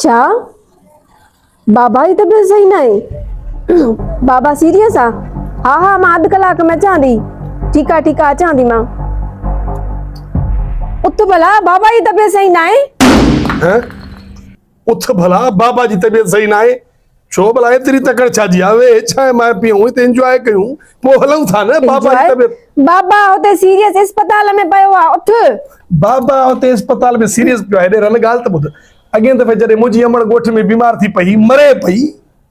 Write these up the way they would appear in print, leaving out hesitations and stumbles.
छा बाबा जी तबियत सही ना है? बाबा सीरियस आ? हाँ हाँ मां अध कलाक में अचां थी। ठीक आ अचां थी मां। उठ भला बाबा जी तबियत सही ना है? उठ भला बाबा जी तबियत सही ना है छो भला एतरी तकड़ छाजी आवे छा मां पियूं ते एंजॉय कयूं पो हलऊं था न बाबा जी तबियत। बाबा होते सीरियस अस्पताल में पयो आ। उठ बाबा होते अस्पताल में सीरियस पियो आहे रन गाल त बुध अगे दफे जडे मुजी अमड़ गोठ में बीमार थी पई मरे पई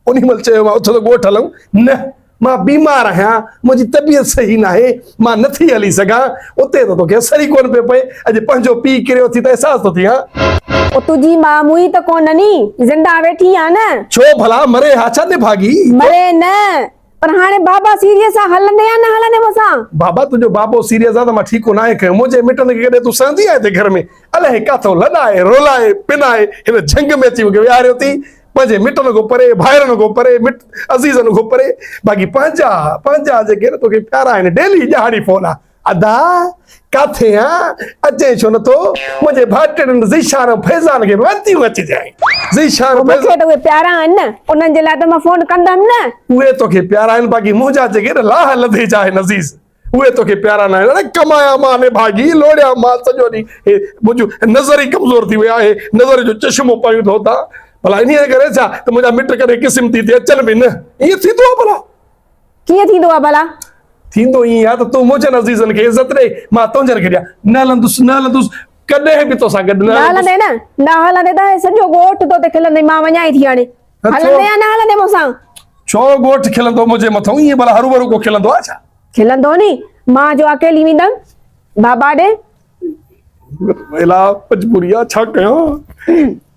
उनी मल चयो मां उठ तो गोठ हलऊं न मां बीमार आहियां मुजी तबियत सही ना है मां नथी हली सगा उते तो के असर ही कोन पे पए अज पंजो पी किरियो थी त एहसास तो थी। हां ओ तुझी मां मुई त कोननी जिंदा बैठी आ न छो भला मरे हाचा ने भागी मरे न पर हाने बाबा सीरियस आ हलंदे या न हलंदे मोसा बाबा तुझो बाबो सीरियस आ त मां ठीक ना है के मुझे मिटन के तू संदी आए ते घर में अले काथो लड़ाए रोलाए पिनाए इन जंग में अची के यारियो थी पंजे मिटन को परे भाइरन को परे मिट अजीजन को परे बाकी पंजा जे के तो के प्यारा है डेली जहाड़ी फोन आ अदा काथे हां अचे छो न तो मुझे भाटन ज़िशान फैजान के वती अची जाए ज़िशान फैजान तो प्यारा है न उनन जे ला तो मैं फोन कंदम न उए तो के प्यारा है बाकी मुजा जे के लाह लदे जाए नजीज उए तो के प्यारा ना है कमाया माने भागी लोड़िया मां सजो दी मुजो नजर ही कमजोर थी वे है नजर जो चश्मो पायो होता भला इन करे छा तो मुजा मिट करे किस्म थी ते अचन भी न ये थी तो भला किए थी दो भला थींदो ई या तो तू मुझे अजीजन के इज्जत रे मां तुंजन के न लंदुस कदे भी तो सा गड ना हलंदे न हलंदे त सजो गोठ तो ते खिलंदे मां वञाई थी हाने हलंदे या न हलंदे मोसा छो गोठ खिलंदो मुझे मथो ई भला हरू भरू को खिलंदो आ छा खिलंदो नी मां जो अकेली विंदम बाबा डे एला मजबूरिया छा कयो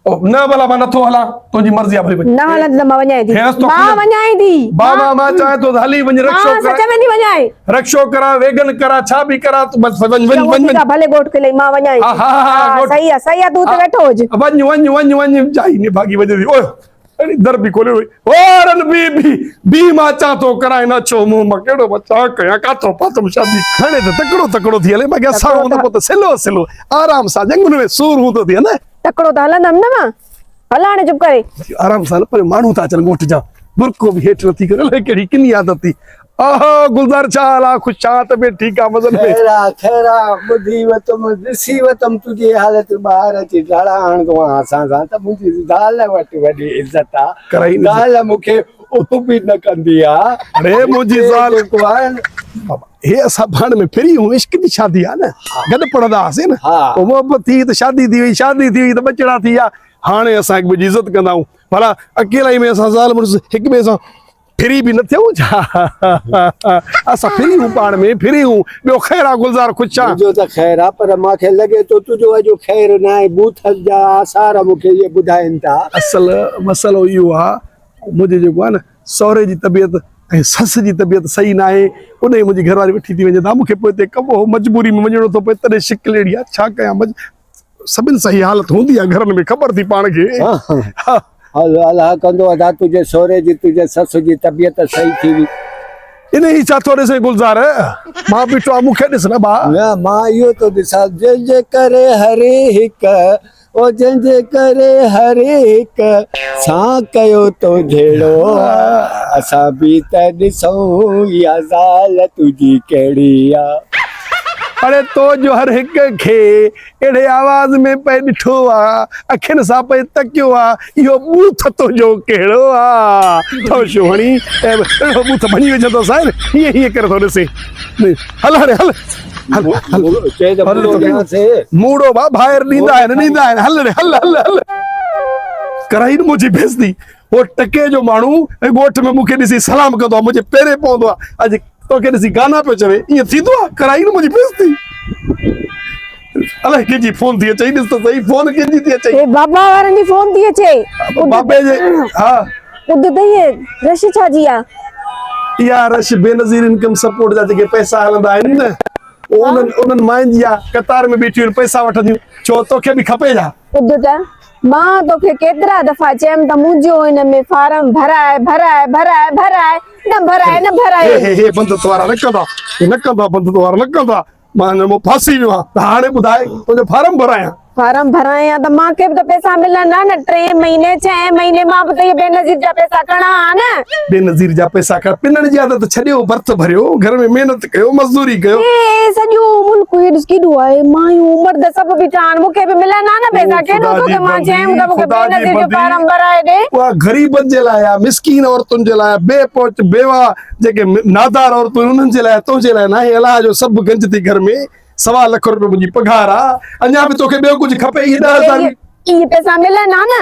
ओ न भला मां नथो हला तुजी मर्जी आ भाई न हलंदे मां वञाई थी मां वञाई थी बाबा मां चाहे तो हली वञ रक्षो कर सच में नहीं वञाई रक्षो करा वेगन करा छा भी करा तू बस वञ भले गोठ के ले मां वञाई हां सही है तू तो बैठो वञ जाई ने भागी वजे ओए अरे दर भी खोले और बी मां चा तो कराए ना छो मुंह में केड़ो बचा कया का तो पातम शादी खणे तो तकड़ो थी हले बाकी असा होंदा पत सेलो आराम सा जंगल में सूर होतो थी ना तकड़ो त हलंदम न मां हलाने चुप करे आराम सा पर मानू ता चल गोठ जा बुरको भी हेठ नथी करे केड़ी किनी आदत थी आहो गुलजार चाला खुशात में ठीक आ मजन में खैरा बुधी वतम दिसी वतम तुझे हालत बाहर अची डाला आण तो आसा सा त मुजी दाल वट वडी इज्जत आ कराई दाल मुखे ओ भी न कंदी आ अरे मुजी जाल को बाबा हे असा भाण में फिरी हूं इश्क की शादी आ ना गड पड़दा हसे ना ओ मोहब्बत थी तो शादी थी तो बचड़ा थी आ हाने असा एक भी इज्जत कंदा हूं भला अकेला ही में असा जाल मुर्स एक में सा फिरी भी न थियो असा फिरी हूं पाण में फिरी हूं बयो खैरा गुलजार खुशा जो त खैरा पर माखे लगे तो तुजो अजो खैर ना है बूथ जा आसार मुखे ये बुधाइन ता असल मसलो यो आ मुझे जो आ ना सौरे जी तबियत सस जी तबियत सही ना है उन मुझी घरवारी बैठी थी वजे ता मुखे पोते कबो मजबूरी में वजणो तो पे तने शिकल एड़ी आ छा कया सबिन सही हालत होंदी आ घर में खबर थी पाण के अल्लाह कंदो अदा तुझे सोरे जी तुझे सस जी तबियत सही थी इन ही चा थोड़े से गुलजार मां बिटो मुखे दिस ना बा मां यो तो दिसा जे करे हरे हिक ओ जे करे हरे हिक सा कयो तो झेड़ो असा भी त दिसो या जाल तुजी केड़ी आ अरे तो जो हर हिक खे एड़े आवाज में पे दिठो आ अखिन सा पे तकियो आ यो बूथ तो जो केड़ो आ तो शोहणी बूथ बनी वे जतो साइन ये कर थोड़े से हल मूडो बा बाहर नींदा है हल कराई मुझे भेजदी वो टके जो मानू गोठ में मुखे दिसी सलाम कंदो मुझे पेरे पवंदो आज तो के दिसी गाना पे चवे ये थीदो कराई मुझे भेजदी अले के जी फोन दिए चाहिए तो सही फोन के जी दिए चाहिए बाबा वारनी फोन दिए छे बाबे जे हां उद दइए रश छाजिया या रश बेनजीर इनकम सपोर्ट जा के पैसा हलंदा आइन न उनन मांजिया कतार में बैठी पैसा वठदियो छो तो के भी खपे जा उद त मां तो के केतरा दफा चेम त मुजो इन में फार्म भराए न भराए हे बंद तवारा न कंदा बंद तवारा न कंदा मां मो फासी वियो हाणे बुधाए तो फार्म भराया फार्म भराए या त मांखे बि त पैसा मिलनि न 3 महीने 6 महीने मां बि त इहे बेनज़ीर जा पैसा खणा न बेनज़ीर जा पैसा खा पिनण जी आदत छॾियो भर्त भरियो घर में महिनत कयो मज़दूरी कयो ए सॼो मुल्क हेॾो केॾो आहे मायूं मर्द सभु बीठा आहिनि मूंखे बि मिलनि न पैसा केॾो तोखे मां चयमि त मूंखे बेनज़ीर जो फार्म भराए ॾे उहा गरीबनि जे लाइ आहे मिसकीन औरतुनि जे लाइ बेपोच बेवा जेके नादार औरतूं उन्हनि जे लाइ तुंहिंजे लाइ न आहे अलाह जो सभु गंज थी घर में 1.25 लाख रुपए मुंहिंजी पघार आहे अञा बि तोखे ॿियो कुझु खपे इहे 10,000 इहे पैसा मिलनि न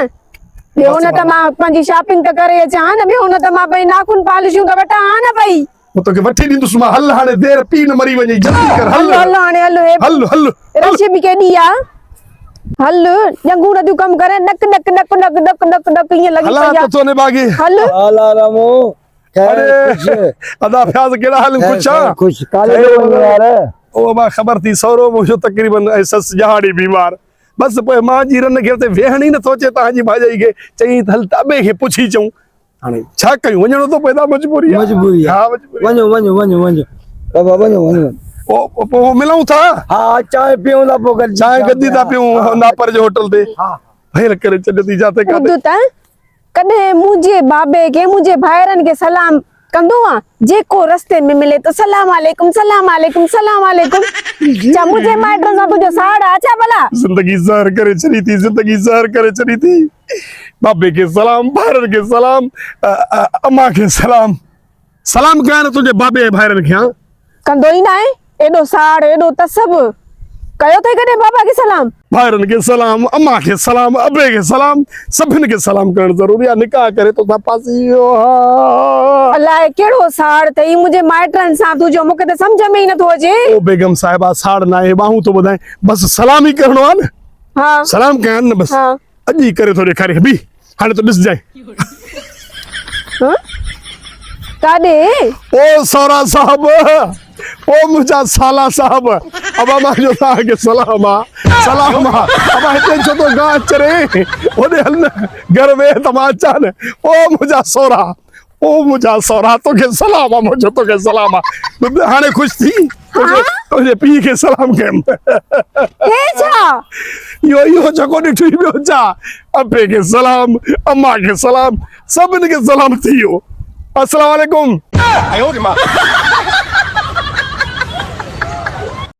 ॿियो न त मां पंहिंजी शॉपिंग त करे अचां न ॿियो न त मां भई नाखून पालिशूं त वठां न भई वो तोखे वठी ॾींदुसि मां हल हाणे देर पी न मरी वञे जल्दी कर हल हल हाणे हल हल हल रशी बि केॾी आहे हल जंगू नदियूं कम करे नक नक नक नक नक नक नक ईअं लॻी हला पई तो तोने बागी हल हाला रामो अरे अदा फ्याज केड़ा हाल खुश आ खुश काले यार ओ मां खबर थी सौरो मुझो तकरीबन सस जहाड़ी बीमार बस पे मां जी रन के ते वेहणी न सोचे ताजी भाजाई के चई हल ताबे के पुछी चऊं हाणे छा कयूं वणो तो पैदा मजबूरी मजबूरी हां मजबूरी वञो वञो वञो वञो बाबा वञो वञो ओ मिलऊं था हां चाय पियूं ला पोइ चाय गद्दी था पियूं नापर जो होटल ते हां भई करे चलती जाते काटे उर्दू त कॾहिं मुंहिंजे बाबे के मुंहिंजे भाइरनि खे सलाम कंदो आ जेको रस्ते में मिले तो सलाम अलैकुम सलाम अलैकुम सलाम अलैकुम छा मुंहिंजे माइटनि सां तुंहिंजो साड़ आ छा भला जिंदगी ज़हर करे चली थी जिंदगी ज़हर करे चली थी बाबे के सलाम भाइरनि के सलाम अम्मा के सलाम सलाम कया न तुंहिंजे बाबे भाइरनि खे कंदो ई न आहे एॾो साड़ एॾो तसब कयो अथई कॾहिं बाबा के सलाम भाइरनि के सलाम अम्मा के सलाम अबे के सलाम सभिनि खे सलाम करणु ज़रूरी आहे निकाह करे तो था पासी अलाए कहिड़ो साड़ अथई मुंहिंजे माइटनि सां तुंहिंजो मूंखे त सम्झ में ई नथो अचे ओ बेगम साहिबा साड़ न आहे बाहूं तो ॿुधाए बस सलाम ई करणो आहे न हा सलाम कया न बस हा अॼु ई करे थो ॾेखारे बि हाणे तो ॾिसजांइ हाँ? काॾे ओ सौरा साहब ओ मुंहिंजा साला साहब अबा मां जो तव्हांखे सलाम आहे अबा हिते छो तो गाह चरे ओॾे हल न घर में त मां अचां न ओ मुंहिंजा सौरा तोखे सलाम आहे मुंहिंजो तोखे सलाम आहे हाणे ख़ुशि थी तुंहिंजे पीउ खे सलाम कयमि हे छा इहो जेको ॾिठी ॿियो छा अबे खे सलाम अम्मा खे सलाम सभिनि खे सलाम थी वियो अस्सलाम वालेकुम